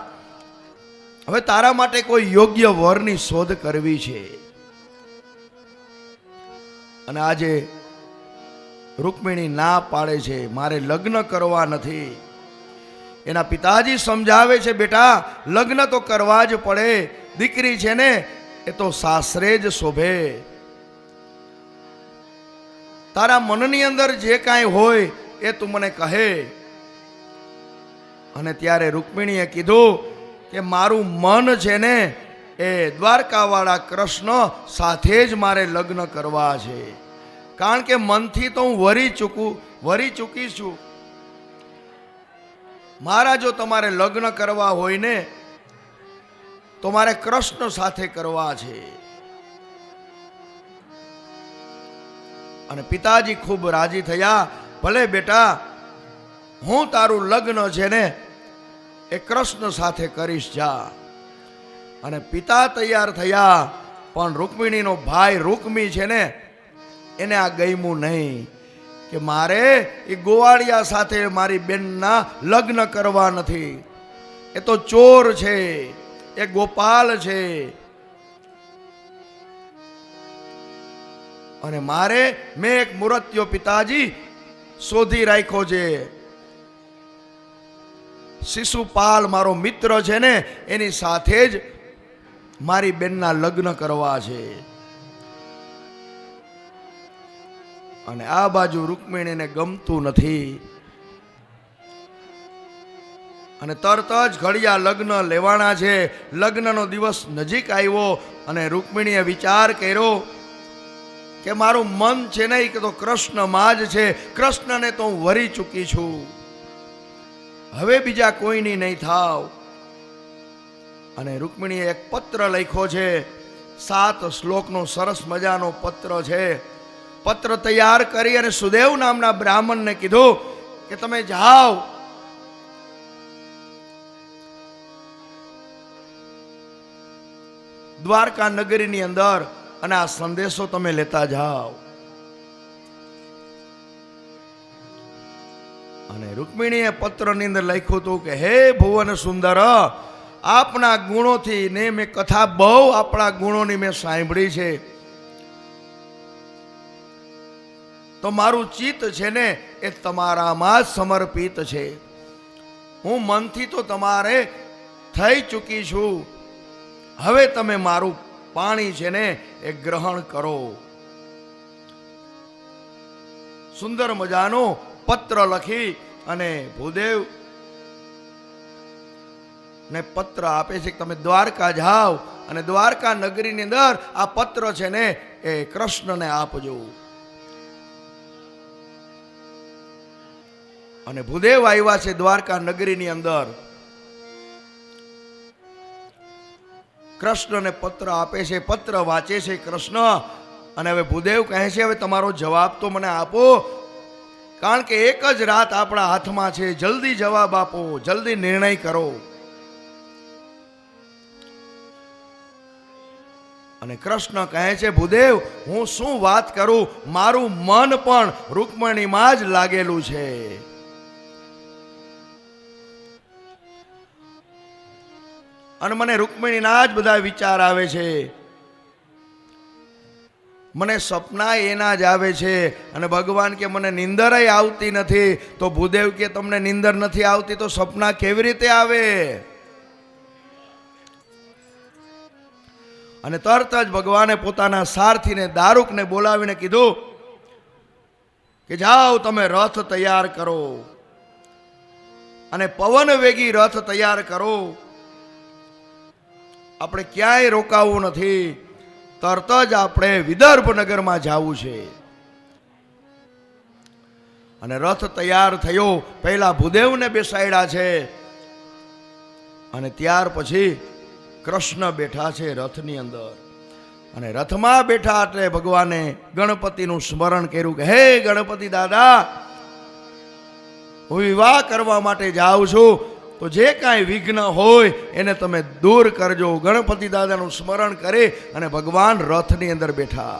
હવે તારા માટે કોઈ યોગ્ય વરની શોધ કરવી છે. અને આજે રૂકમિણી ના પાડે છે, મારે લગ્ન કરવા નથી. એના પિતાજી સમજાવે છે, બેટા લગ્ન તો કરવા જ પડે, દીકરી છે ને એ તો સાસરે જ શોભે. તારા મનની અંદર જે કાંઈ હોય એ તું મને કહે. અને ત્યારે રૂકમિણીએ કીધું કે મારું મન છે ને એ દ્વારકાવાળા કૃષ્ણ સાથે જ મારે લગ્ન કરવા છે. કારણ કે મનથી તો હું વરી ચૂકી છું. મારા જો તમારે લગ્ન કરવા હોય ને તો મારે કૃષ્ણ સાથે કરવા છે. અને પિતાજી ખૂબ રાજી થયા, ભલે બેટા હું તારું લગ્ન છે ને એ કૃષ્ણ સાથે કરીશ, જા. અને પિતા તૈયાર થયા, પણ રૂકમિણીનો ભાઈ રૂકમી છે ને એને આ ગમ્યું નહીં કે મારે એ ગોવાળિયા સાથે મારી બેનના લગ્ન કરવા નથી. એ તો ચોર છે, એ ગોપાલ છે. અને મારે મેં એક મૂર્ત્યો પિતાજી શોધી રાખ્યો છે. શિશુપાલ મારો મિત્ર છે ને એની સાથે જ મારી બેનના લગ્ન કરવા છે. અને આ બાજુ રૂકમિણીને ગમતું નથી. અને તરત જ ઘડિયા લગ્ન લેવાના છે. લગ્નનો દિવસ નજીક આવ્યો અને રૂકમિણીએ વિચાર કર્યો કે મારું મન છે નહીં કે તો કૃષ્ણમાં જ છે. કૃષ્ણને તો હું વરી ચૂકી છું, હવે બીજા કોઈની નહીં થાવ. અને રૂકમિણીએ એક પત્ર લખ્યો છે, 7 શ્લોકનો સરસ મજાનો પત્ર છે. પત્ર તૈયાર કરી અને સુદેવ નામના બ્રાહ્મણને કીધું કે તમે જાઓ દ્વારકા નગરીની અંદર અને આ સંદેશો તમે લેતા જાઓ. અને રૂકમિણીએ પત્રની અંદર લખ્યું હતું કે હે ભુવન સુંદર, આપના ગુણોથી ને મેં કથા બહુ આપણા ગુણોની મેં સાંભળી છે, તો મારું ચિત્ત છે ને એ તમારામાં જ સમર્પિત છે. હું મનથી તો તમારે થઈ ચૂકી છું, હવે તમે મારું પાણી છે ને એ ગ્રહણ કરો. સુંદર મજાનો પત્ર લખી અને ભૂદેવ ને પત્ર આપે છે કે તમે દ્વારકા જાઓ અને દ્વારકા નગરીની અંદર આ પત્ર છે ને એ કૃષ્ણને આપજો. અને ભૂદેવ આવ્યા છે દ્વારકા નગરીની અંદર. કૃષ્ણને પત્ર આપે છે, પત્ર વાંચે છે કૃષ્ણ. અને હવે ભૂદેવ કહે છે હવે તમારો જવાબ તો મને આપો, કારણ કે એક જ રાત આપણા હાથમાં છે. જલ્દી જવાબ આપો, જલ્દી નિર્ણય કરો. અને કૃષ્ણ કહે છે, ભૂદેવ હું શું વાત કરું, મારું મન પણ રૂકમણીમાં જ લાગેલું છે. અને મને રૂકમણીના જ બધા વિચાર આવે છે, મને સપના એના જ આવે છે. અને ભગવાન કે મને નિંદરય આવતી નથી. તો ભૂદેવ કે તમને નિંદર નથી આવતી તો સપના કેવી રીતે આવે? અને તરત જ ભગવાને પોતાના સારથીને દારૂકને બોલાવીને કીધું કે જાઓ તમે રથ તૈયાર કરો અને પવન વેગી રથ તૈયાર કરો. આપણે ક્યાંય રોકાવું નથી, તરત જ આપણે વિદર્ભ નગરમાં જવું છે. અને રથ તૈયાર થયો. પહેલા ભૂદેવને બેસાડ્યા છે અને ત્યાર પછી કૃષ્ણ બેઠા છે રથની અંદર. અને રથમાં બેઠા એટલે ભગવાને ગણપતિનું સ્મરણ કર્યું કે હે ગણપતિ દાદા, હું વિવાહ કરવા માટે જાઉં છું, તો જે કાંઈ વિઘ્ન હોય એને તમે દૂર કરજો. ગણપતિ દાદાનું સ્મરણ કરે અને ભગવાન રથની અંદર બેઠા.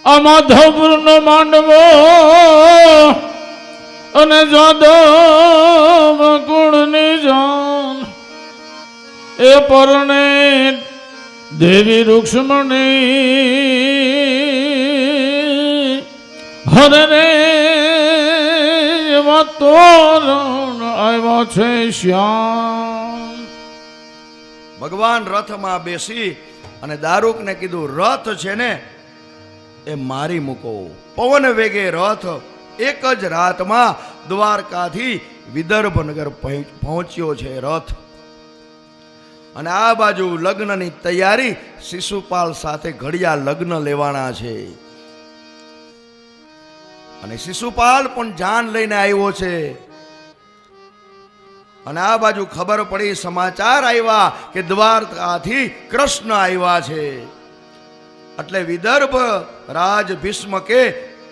આ માધવપુરનો માંડવો અને જાદવ કુળની જાન એ પરણે દેવી રૂક્ષ્મણી હરને એવા તોરણ આવ્યા છે શ્યામ.
ભગવાન રથમાં બેસી અને દારૂકને કીધું, રથ છે ને એ મારી મૂકો. પવન વેગે રથ એક જ રાતમાં દ્વારકાથી વિદર્ભ નગર પહોંચ્યો છે રથ. અને આ બાજુ લગ્નની તૈયારી, શિશુપાલ સાથે ઘડિયા લગ્ન લેવાના છે. અને શિશુપાલ પણ જાન લઈને આવ્યો છે. અને આ બાજુ ખબર પડી, સમાચાર આવ્યા કે દ્વારકાથી કૃષ્ણ આવ્યા છે. એટલે વિદર્ભ રાજ ભીષ્મકે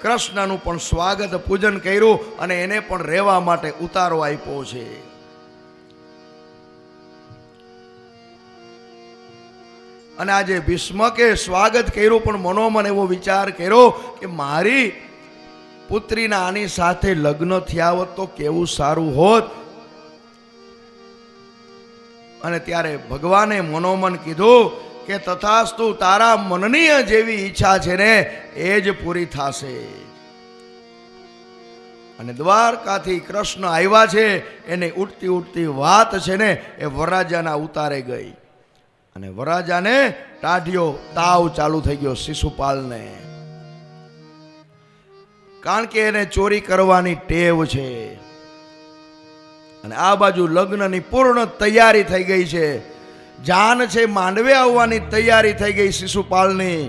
કૃષ્ણનું પણ સ્વાગત પૂજન કર્યું અને એને પણ રહેવા માટે ઉતારો આપ્યો છે. અને આજે ભીષ્મકે સ્વાગત કર્યું, પણ મનોમન એવો વિચાર કર્યો કે મારી પુત્રીના આની સાથે લગ્ન થયા હોત તો કેવું સારું હોત. અને ત્યારે ભગવાને મનોમન કીધું કે તથાસ્તુ, તારા મનની જેવી ઈચ્છા છે ને એ જ પૂરી થશે. અને દ્વારકાથી કૃષ્ણ આવ્યા છે એની ઉઠતી ઉઠતી વાત છે ને એ વરરાજાના ઉતારે ગઈ. અને વરરાજાને ટાઢિયો તાવ ચાલુ થઈ ગયો શિશુપાલને, કારણ કે એને ચોરી કરવાની ટેવ છે. અને આ બાજુ લગ્નની પૂર્ણ તૈયારી થઈ ગઈ છે. જાન છે માંડવે આવવાની તૈયારી થઈ ગઈ શિશુપાલની,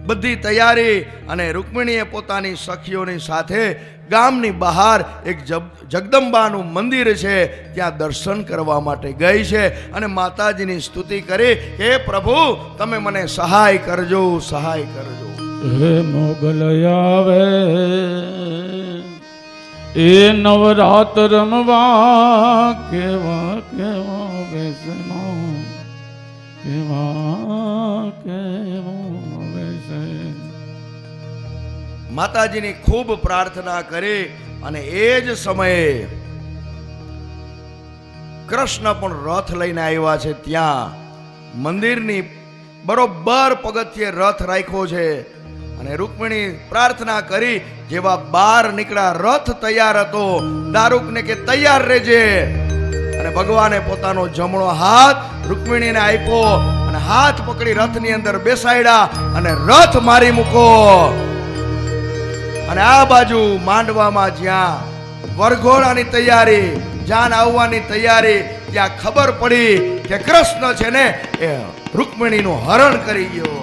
બધી તૈયારી. અને રૂકમિણીએ પોતાની સખીઓની સાથે ગામની બહાર એક જગદંબાનું મંદિર છે ત્યાં દર્શન કરવા માટે ગઈ છે. અને માતાજીની સ્તુતિ કરી, હે પ્રભુ તમે મને સહાય કરજો, સહાય કરજો.
હે મોગલ આવે એ નવરાત રમવા, કેવા કેવા બેસનો, કેવા કેવા બેસે.
માતાજીની ખૂબ પ્રાર્થના કરી. અને એ જ સમયે કૃષ્ણ પણ રથ લઈને આવ્યા છે. ત્યાં મંદિરની બરોબર પગથિયે રથ રાખ્યો છે. અને રૂકમિણી પ્રાર્થના કરી, જેવા બહાર નીકળ્યા રથ તૈયાર હતો. દારૂકને કે તૈયાર રહેજે. અને ભગવાને પોતાનો જમણો હાથ રૂકમિણીને આપ્યો અને હાથ પકડી રથની અંદર બેસાડ્યા અને રથ મારી મૂકો. અને આ બાજુ માંડવામાં જ્યાં વરઘોડાની તૈયારી, જાન આવવાની તૈયારી, ત્યાં ખબર પડી કે કૃષ્ણ છે ને એ રૂકમિણીનું હરણ કરી ગયો.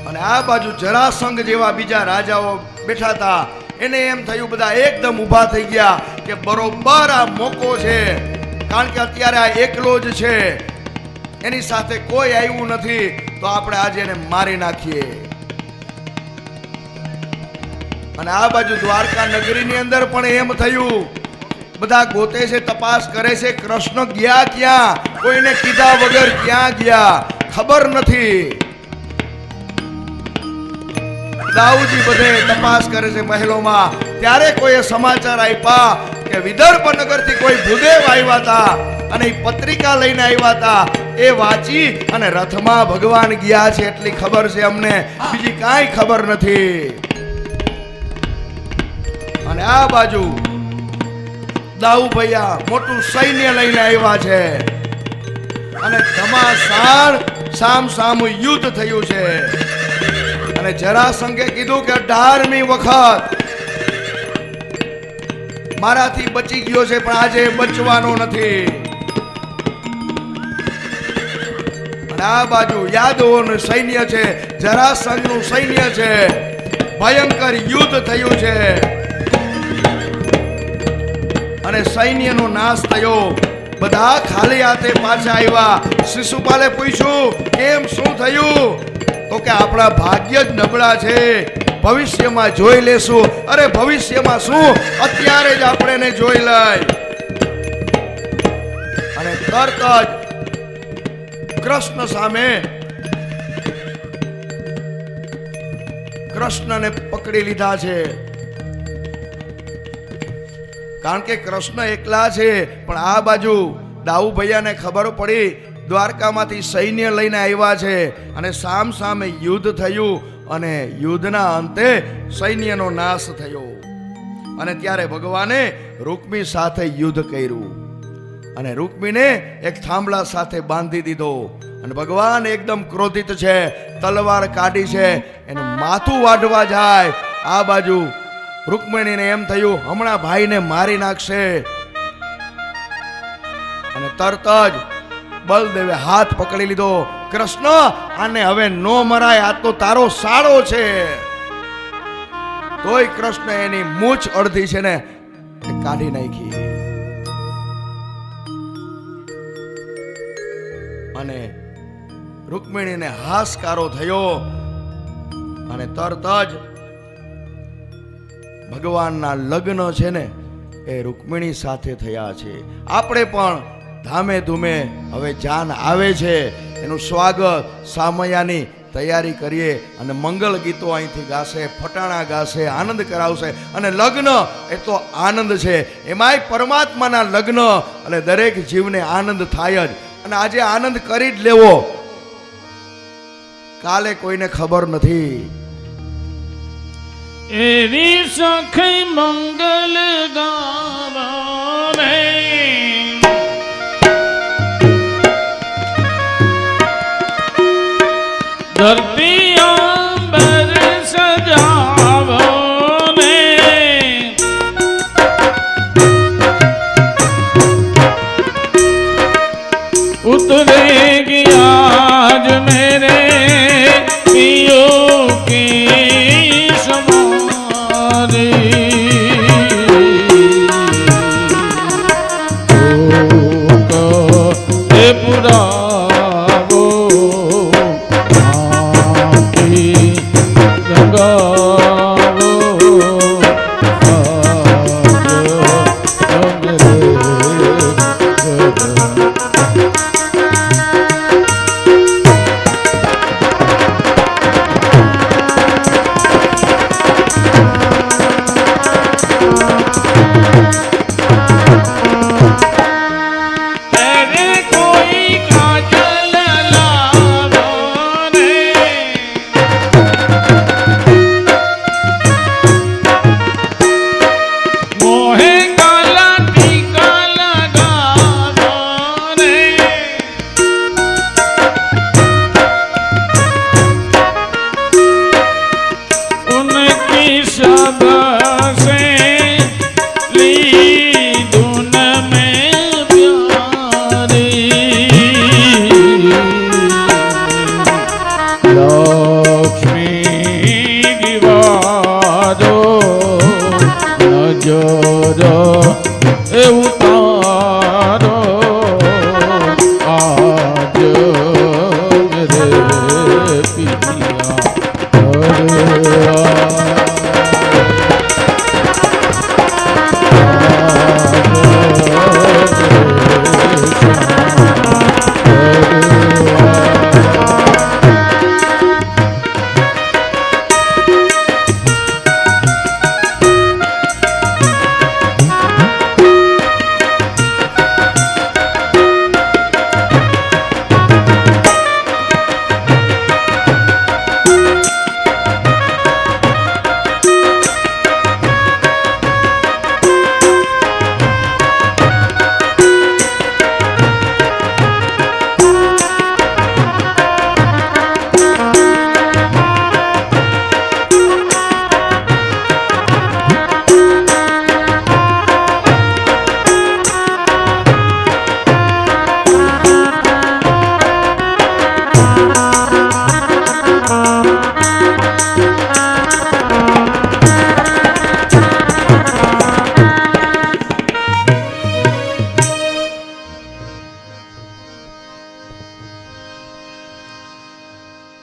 અને આ બાજુ જરાસંઘ જેવા બીજા રાજાઓ બેઠા હતા. એને એમ થયું બધા એકદમ ઊભા થઈ ગયા કે બરોબર આ મોકો છે. કારણ કે અત્યારે આ એકલો જ છે, એની સાથે કોઈ આવ્યું નથી, તો આપણે આજે એને મારી નાખીએ. અને આ બાજુ દ્વારકા નગરીની અંદર પણ એમ થયું. બધા ગોતે છે, તપાસ કરે છે, કૃષ્ણ ગયા ક્યાં, કોઈને કીધા વગર ક્યાં ગયા ખબર નથી. દાઉજી બધે તપાસ કરે છે મહેલોમાં. ત્યારે કોઈએ સમાચાર આપ્યા કે વિદર્ભ નગરથી કોઈ ભૂદેવ આવ્યા હતા અને એ પત્રિકા લઈને આવ્યા હતા. એ વાંચી અને રથમાં ભગવાન ગયા છે એટલી ખબર છે અમને, બીજી કાંઈ ખબર નથી. અને આ બાજુ દાઉ ભૈયા મોટું સૈન્ય લઈને આવ્યા છે અને ધમાસાણ સામ સામું યુદ્ધ થયું છે. અને જરાસંઘે કીધું કે 18મી વખત મારાથી બચી ગયો છે, પણ આજે બચવાનો નથી. અને આ બાજુ યાદવોનું સૈન્ય છે, જરાસંઘનું સૈન્ય છે. ભયંકર યુદ્ધ થયું છે અને સૈન્યનો નાશ થયો. બધા ખાલી હાથે પાછા આવ્યા. શિશુપાલે પૂછ્યું કેમ, શું થયું? તો કે આપણા ભાગ્ય જ નબળા છે, ભવિષ્યમાં જોઈ લેશું. અરે ભવિષ્યમાં શું, અત્યારે જ આપણે એને જોઈ લઈ. અને તરત જ કૃષ્ણ સામે કૃષ્ણને પકડી લીધા છે. કારણ કે કૃષ્ણ એકલા છે, પણ આ બાજુ દાઉ ભૈયાને ખબર પડી દ્વારકામાંથી સૈન્ય લઈને આવ્યા છે અને સામ સામે યુદ્ધ થયું અને યુદ્ધના અંતે સૈન્યનો નાશ થયો. અને ત્યારે ભગવાને રૂકમી સાથે યુદ્ધ કર્યું અને રૂકમીને એક થાંભલા સાથે બાંધી દીધો. અને ભગવાન એકદમ ક્રોધિત છે, તલવાર કાઢી છે, એનું માથું વાઢવા જાય. આ બાજુ રૂકમિણીને એમ થયું હમણાં ભાઈને મારી નાખશે. અને તરત જ બલદેવે હાથ પકડી લીધો. કૃષ્ણ, આને હવે નો મરાય, આ તો તારો સાળો છે. તોય કૃષ્ણ એની મૂછ અડધી છે ને કાઢી નાખી. અને રૂકમિણીને હાશકારો થયો અને તરત જ ભગવાનના લગ્ન છે ને એ રૂકમિણી સાથે થયા છે. આપણે પણ ધામે ધૂમે હવે જાન આવે છે, એનું સ્વાગત સામૈયાની તૈયારી કરીએ અને મંગલ ગીતો અહીંથી ગાશે, ફટાણા ગાશે, આનંદ કરાવશે. અને લગ્ન એ તો આનંદ છે, એમાંય પરમાત્માના લગ્ન, અને દરેક જીવને આનંદ થાય જ. અને આજે આનંદ કરી જ લેવો, કાલે કોઈને ખબર નથી.
એવી સખી મંગલ ગાવે ધરતી અંબર સજાવો ને उतरेगी आज मेरे पियो की समारी पुरावो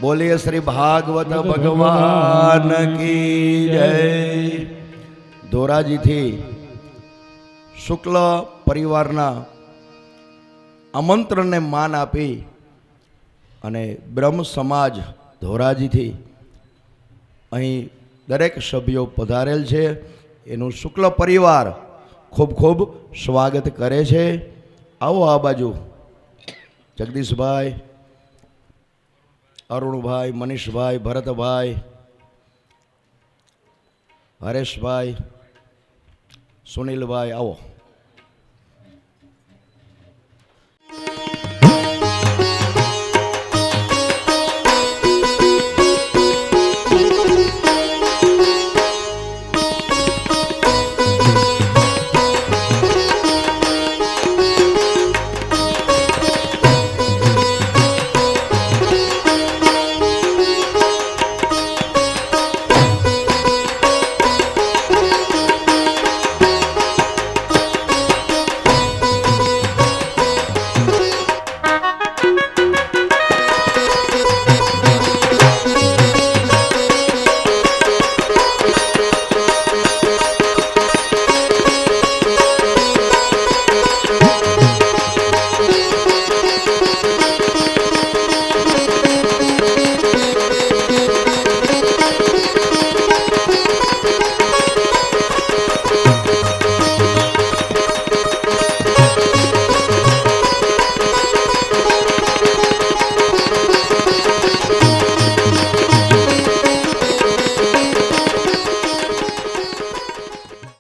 બોલીએ શ્રી ભાગવત ભગવાન કી જય. ધોરાજીથી શુક્લ પરિવારના આમંત્રણને માન આપી અને બ્રહ્મ સમાજ ધોરાજીથી અહીં દરેક સભ્યો પધારેલ છે. એનું શુક્લ પરિવાર ખૂબ ખૂબ સ્વાગત કરે છે. આવો આ બાજુ જગદીશભાઈ, અરુણભાઈ, મનીષભાઈ, ભરતભાઈ, હરેશભાઈ, સુનિલભાઈ, આવો.